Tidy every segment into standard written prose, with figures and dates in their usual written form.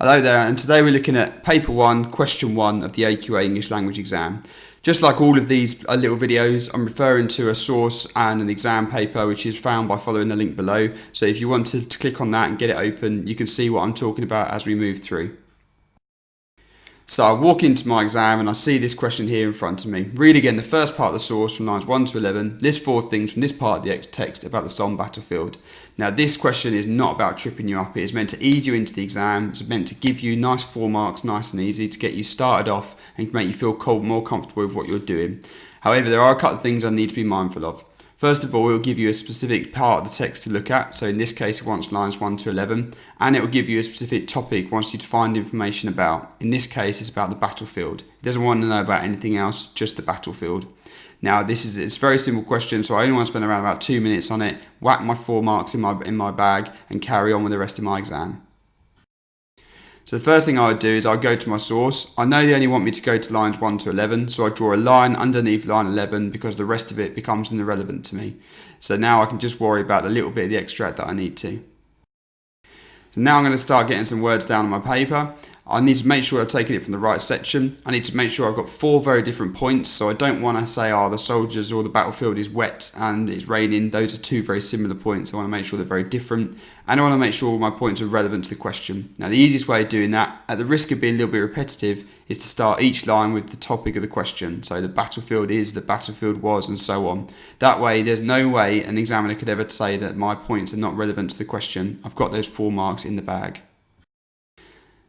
Hello there, and today we're looking at Paper 1, Question 1 of the AQA English Language Exam. Just like all of these little videos, I'm referring to a source and an exam paper which is found by following the link below. So if you want to click on that and get it open, you can see what I'm talking about as we move through. So I walk into my exam and I see this question here in front of me. Read again the first part of the source from lines 1 to 11. List 4 things from this part of the text about the Somme battlefield. Now this question is not about tripping you up. It is meant to ease you into the exam. It's meant to give you nice 4 marks, nice and easy, to get you started off and make you feel more comfortable with what you're doing. However, there are a couple of things I need to be mindful of. First of all, it will give you a specific part of the text to look at. So in this case, it wants lines 1 to 11, and it will give you a specific topic it wants you to find information about. In this case, it's about the battlefield. It doesn't want to know about anything else, just the battlefield. Now, it's a very simple question, so I only want to spend around about 2 minutes on it, whack my 4 marks in my bag, and carry on with the rest of my exam. So the first thing I would do is I'll go to my source. I know they only want me to go to lines 1 to 11, so I draw a line underneath line 11 because the rest of it becomes irrelevant to me. So now I can just worry about the little bit of the extract that I need to. So now I'm going to start getting some words down on my paper. I need to make sure I've taken it from the right section. I need to make sure I've got 4 very different points. So I don't want to say, the soldiers or the battlefield is wet and it's raining. Those are 2 very similar points. I want to make sure they're very different. And I want to make sure my points are relevant to the question. Now the easiest way of doing that, at the risk of being a little bit repetitive, is to start each line with the topic of the question. So the battlefield is, the battlefield was, and so on. That way, there's no way an examiner could ever say that my points are not relevant to the question. I've got those 4 marks in the bag.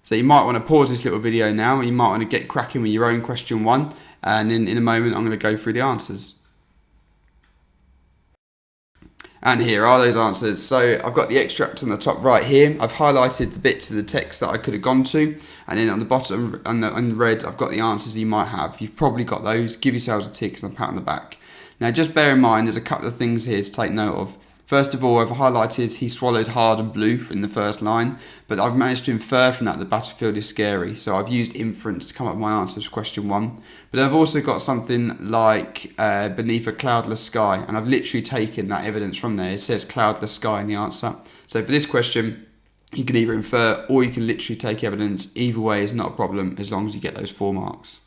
So you might want to pause this little video now, and you might want to get cracking with your own question 1, and in a moment I'm going to go through the answers. And here are those answers. So I've got the extract on the top right here. I've highlighted the bits of the text that I could have gone to, and then on the bottom in red I've got the answers you might have. You've probably got those. Give yourselves a tick and a pat on the back. Now just bear in mind there's a couple of things here to take note of. First of all, I've highlighted he swallowed hard and blue in the first line, but I've managed to infer from that the battlefield is scary. So I've used inference to come up with my answers for question 1. But I've also got something like beneath a cloudless sky, and I've literally taken that evidence from there. It says cloudless sky in the answer. So for this question, you can either infer or you can literally take evidence. Either way is not a problem as long as you get those 4 marks.